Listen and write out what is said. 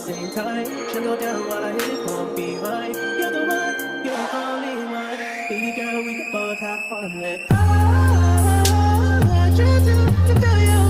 same time. She know that why it won't be mine. You're the one, you're the only one. Baby girl, we can both have fun. Like, I want you to tell you.